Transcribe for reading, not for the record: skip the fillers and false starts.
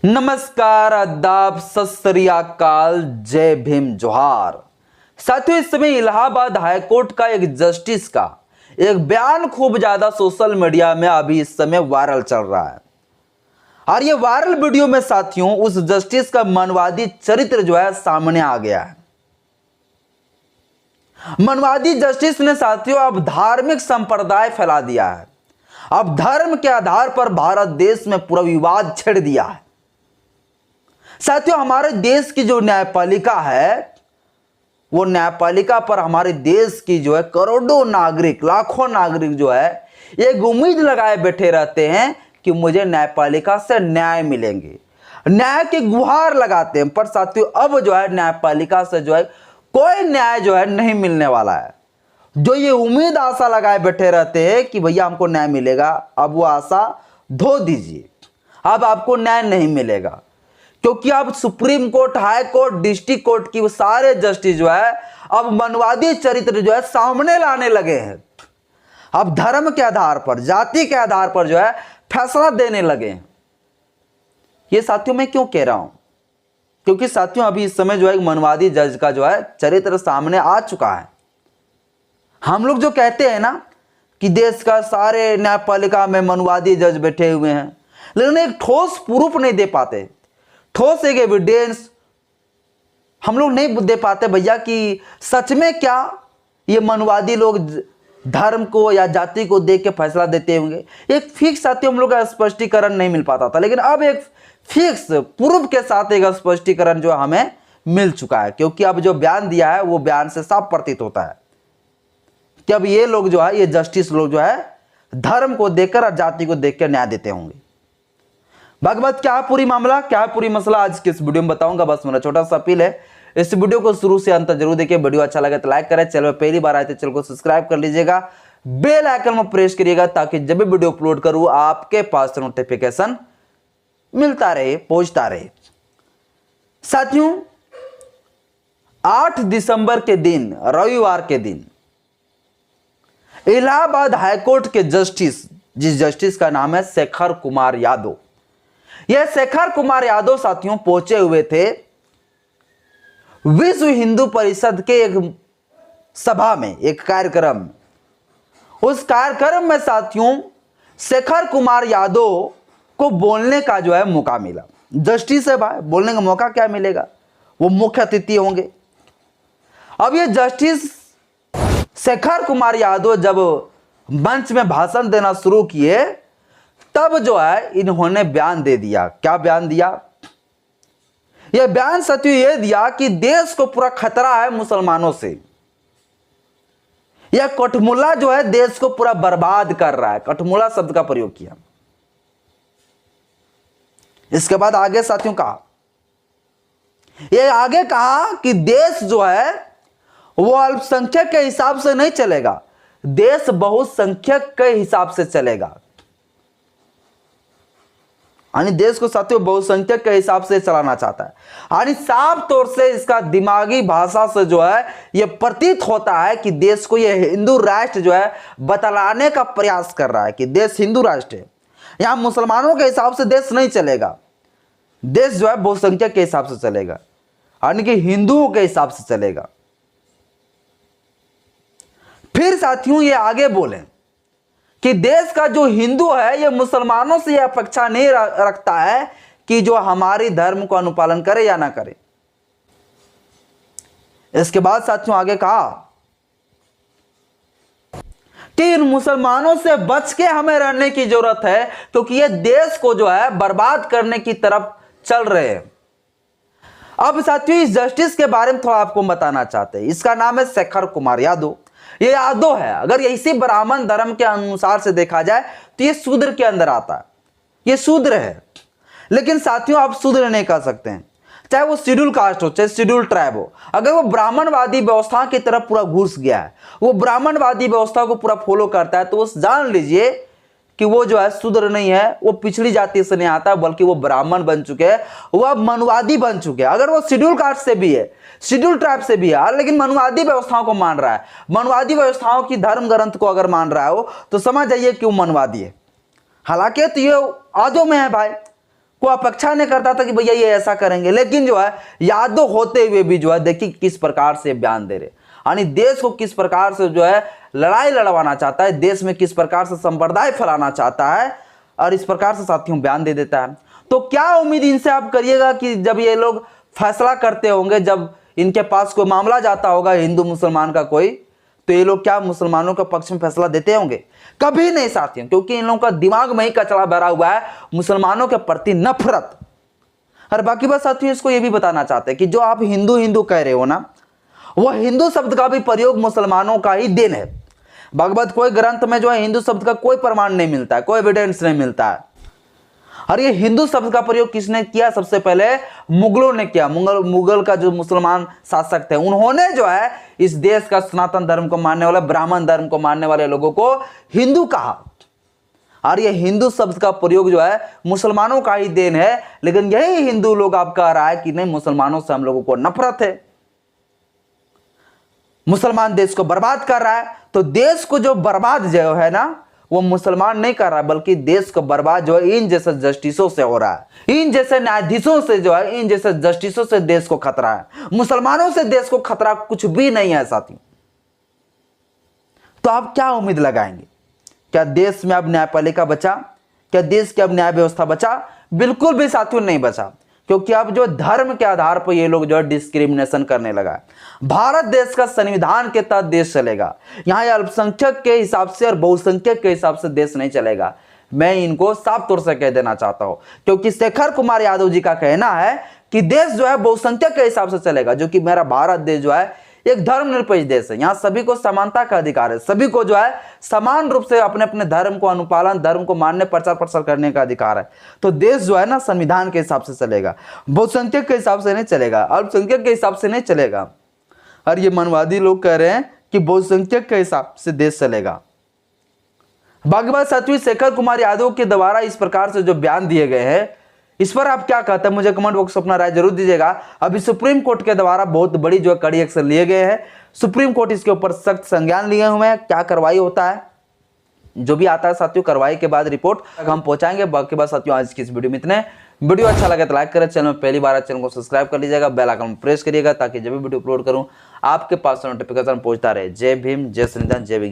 नमस्कार, आदाब, सत श्री अकाल, जय भीम, जोहार। साथियों, इस समय इलाहाबाद हाईकोर्ट का एक जस्टिस का एक बयान खूब ज्यादा सोशल मीडिया में अभी इस समय वायरल चल रहा है। और ये वायरल वीडियो में साथियों उस जस्टिस का मनवादी चरित्र जो है सामने आ गया है। मनवादी जस्टिस ने साथियों अब धार्मिक संप्रदाय फैला दिया है। अब धर्म के आधार पर भारत देश में पूरा विवाद छेड़ दिया है। साथियों, हमारे देश की जो न्यायपालिका है, वो न्यायपालिका पर हमारे देश की जो है करोड़ों नागरिक, लाखों नागरिक जो है एक उम्मीद लगाए बैठे रहते हैं कि मुझे न्यायपालिका से न्याय मिलेंगे, न्याय की गुहार लगाते हैं। पर साथियों, अब जो है न्यायपालिका से जो है कोई न्याय जो है नहीं मिलने वाला है। जो ये उम्मीद आशा लगाए बैठे रहते हैं कि भैया हमको न्याय मिलेगा, अब वो आशा धो दीजिए। अब आपको न्याय नहीं मिलेगा, क्योंकि अब supreme court, high court, district court की वो सारे जस्टिस जो है अब मनवादी चरित्र जो है सामने लाने लगे हैं। अब धर्म के आधार पर, जाति के आधार पर जो है फैसला देने लगे हैं। ये साथियों मैं क्यों कह रहा हूं? क्योंकि साथियों अभी इस समय जो है मनवादी जज का जो है चरित्र सामने आ चुका है। हम लोग जो कहते हैं ना कि देश का सारे न्यायपालिका में मनवादी जज बैठे हुए हैं, लेकिन एक ठोस प्रूफ नहीं दे पाते, ठोस एक एविडेंस हम लोग नहीं दे पाते भैया कि सच में क्या ये मनवादी लोग धर्म को या जाति को देख के फैसला देते होंगे। एक फिक्स साथियों हम लोग का स्पष्टीकरण नहीं मिल पाता था, लेकिन अब एक फिक्स प्रूफ के साथ एक स्पष्टीकरण जो हमें मिल चुका है। क्योंकि अब जो बयान दिया है वो बयान से साफ प्रतीत होता है कि अब ये लोग जो है, ये जस्टिस लोग जो है धर्म को देखकर और जाति को देखकर न्याय देते होंगे। भगवत क्या है पूरी मामला, क्या है पूरी मसला, आज के इस वीडियो में बताऊंगा। बस मेरा छोटा सा अपील है, इस वीडियो को शुरू से अंत तक जरूर देखिए। वीडियो अच्छा लगे तो लाइक करें, चैनल पर पहली बार आए तो चैनल को सब्सक्राइब कर लीजिएगा, बेल आइकन में प्रेस करिएगा ताकि जब भी वीडियो अपलोड करूं आपके पास नोटिफिकेशन मिलता रहे, पहुंचता रहे। साथियों, 8 दिसंबर के दिन, रविवार के दिन, इलाहाबाद हाईकोर्ट के जस्टिस, जिस जस्टिस का नाम है शेखर कुमार यादव, यह शेखर कुमार यादव साथियों पहुंचे हुए थे विश्व हिंदू परिषद के एक सभा में, एक कार्यक्रम। उस कार्यक्रम में साथियों शेखर कुमार यादव को बोलने का जो है मौका मिला। जस्टिस है भाई, बोलने का मौका क्या मिलेगा, वो मुख्य अतिथि होंगे। अब ये जस्टिस शेखर कुमार यादव जब मंच में भाषण देना शुरू किए, तब जो है इन्होंने बयान दे दिया। क्या बयान दिया? यह बयान साथियों यह दिया कि देश को पूरा खतरा है मुसलमानों से। यह कठमुल्ला जो है देश को पूरा बर्बाद कर रहा है। कठमुल्ला शब्द का प्रयोग किया। इसके बाद आगे साथियों कहा, यह आगे कहा कि देश जो है वो अल्पसंख्यक के हिसाब से नहीं चलेगा, देश बहुसंख्यक के हिसाब से चलेगा। यानी देश को साथियों बहुसंख्यक के हिसाब से चलाना चाहता है। यानी साफ तौर से इसका दिमागी भाषा से जो है यह प्रतीत होता है कि देश को यह हिंदू राष्ट्र जो है बतलाने का प्रयास कर रहा है कि देश हिंदू राष्ट्र है। यहां मुसलमानों के हिसाब से देश नहीं चलेगा, देश जो है बहुसंख्यक के हिसाब से चलेगा, यानी कि हिंदुओं के हिसाब से चलेगा। फिर साथियों ये आगे बोले कि देश का जो हिंदू है ये मुसलमानों से यह अपेक्षा नहीं रखता है कि जो हमारी धर्म को अनुपालन करे या ना करे। इसके बाद साथियों आगे कहा कि इन मुसलमानों से बच के हमें रहने की जरूरत है, क्योंकि ये देश को जो है बर्बाद करने की तरफ चल रहे हैं। अब साथियों इस जस्टिस के बारे में थोड़ा आपको बताना चाहते हैं। इसका नाम है शेखर कुमार यादव। ये यादव है, अगर इसी ब्राह्मण धर्म के अनुसार से देखा जाए तो ये शूद्र के अंदर आता है, ये शूद्र है। लेकिन साथियों आप शूद्र नहीं कह सकते हैं, चाहे वो शेड्यूल कास्ट हो, चाहे शेड्यूल ट्राइब हो। अगर वो ब्राह्मणवादी व्यवस्था की तरफ पूरा घुस गया है, वो ब्राह्मणवादी व्यवस्था को पूरा फॉलो करता है, तो वो जान लीजिए कि वो जो है शूद्र नहीं है, वो पिछड़ी जाति से नहीं आता, बल्कि वो ब्राह्मण बन चुके हैं, वो अब मनुवादी बन चुके हैं। अगर वो शेड्यूल कास्ट से भी है, शेड्यूल ट्राइब से भी है, लेकिन मनुवादी व्यवस्थाओं को मान रहा है, मनुवादी व्यवस्थाओं की धर्म ग्रंथ को अगर मान रहा हो तो समझ जाइए क्यों मनुवादी है। हालांकि तो ये आदों में है भाई, को अपेक्षा नहीं करता था कि भैया ये ऐसा करेंगे, लेकिन जो है यादव होते हुए भी जो है देखिए किस प्रकार से बयान दे रहे, यानी देश को किस प्रकार से जो है लड़ाई लड़वाना चाहता है, देश में किस प्रकार से संप्रदाय फैलाना चाहता है, और इस प्रकार से साथियों बयान दे देता है। तो क्या उम्मीद इनसे आप करिएगा कि जब ये लोग फैसला करते होंगे, जब इनके पास कोई मामला जाता होगा हिंदू मुसलमान का कोई, तो ये लोग क्या मुसलमानों के पक्ष में फैसला देते होंगे? कभी नहीं साथियों, क्योंकि इन लोगों का दिमाग में ही कचरा भरा हुआ है, मुसलमानों के प्रति नफरत। और बाकी बात साथियों इसको ये भी बताना चाहते हैं कि जो आप हिंदू हिंदू कह रहे हो ना, वो हिंदू शब्द का भी प्रयोग मुसलमानों का ही देन है। भगवत कोई ग्रंथ में जो है हिंदू शब्द का कोई प्रमाण नहीं मिलता है, कोई एविडेंस नहीं मिलता है। और ये हिंदू शब्द का प्रयोग किसने किया? सबसे पहले मुगलों ने किया। मुगल का जो मुसलमान शासक थे, उन्होंने जो है इस देश का सनातन धर्म को मानने वाला, ब्राह्मण धर्म को मानने वाले लोगों को हिंदू कहा। और ये हिंदू शब्द का प्रयोग जो है मुसलमानों का ही देन है, लेकिन यही हिंदू लोग आप कह रहा है कि नहीं मुसलमानों से हम लोगों को नफरत है, मुसलमान देश को बर्बाद कर रहा है। तो देश को जो बर्बाद जो है ना, वो मुसलमान नहीं कर रहा, बल्कि देश को बर्बाद जो है इन जैसे जस्टिसों से हो रहा है, इन जैसे न्यायाधीशों से जो है, इन जैसे जस्टिसों से देश को खतरा है। मुसलमानों से देश को खतरा कुछ भी नहीं है साथियों। तो आप क्या उम्मीद लगाएंगे? क्या देश में अब न्यायपालिका बचा? क्या देश की अब न्याय व्यवस्था बचा? बिल्कुल भी साथियों नहीं बचा, क्योंकि अब जो धर्म के आधार पर ये लोग जो है डिस्क्रिमिनेशन करने लगा है। भारत देश का संविधान के तहत देश चलेगा, यहाँ अल्पसंख्यक के हिसाब से और बहुसंख्यक के हिसाब से देश नहीं चलेगा। मैं इनको साफ तौर से कह देना चाहता हूं, क्योंकि शेखर कुमार यादव जी का कहना है कि देश जो है बहुसंख्यक के हिसाब से चलेगा, जो कि मेरा भारत देश जो है एक धर्मनिरपेक्ष देश है। यहाँ सभी को समानता का अधिकार है, सभी को जो है समान रूप से अपने अपने धर्म को अनुपालन, धर्म को मानने, प्रचार प्रसार करने का अधिकार है। तो देश जो है ना संविधान के हिसाब से चलेगा, बहुसंख्यक के हिसाब से नहीं चलेगा, अल्पसंख्यक के हिसाब से नहीं चलेगा। और ये मनवादी लोग कह रहे हैं कि बहुसंख्यक के हिसाब से देश चलेगा। बाकी बात साथियों, शेखर कुमार यादव के द्वारा इस प्रकार से जो बयान दिए गए हैं, इस पर आप क्या कहते हैं? मुझे कमेंट बॉक्स में अपना राय जरूर दीजिएगा। अभी सुप्रीम कोर्ट के द्वारा बहुत बड़ी जो कड़ी एक्शन लिए गए हैं, सुप्रीम कोर्ट इसके ऊपर सख्त संज्ञान लिए हुए हैं। क्या कार्रवाई होता है, जो भी आता है साथियों, कार्रवाई के बाद रिपोर्ट तक हम पहुंचाएंगे। बाकी बात साथियों आज की इस वीडियो में इतने। वीडियो अच्छा लगे तो लाइक करें, चैनल में पहली बार चैनल को सब्सक्राइब कर लीजिएगा, बेल आइकन प्रेस करिएगा, ताकि जब भी वीडियो अपलोड करूं आपके पास नोटिफिकेशन पहुंचता रहे। जय भीम, जय संविधान, जय विज्ञान।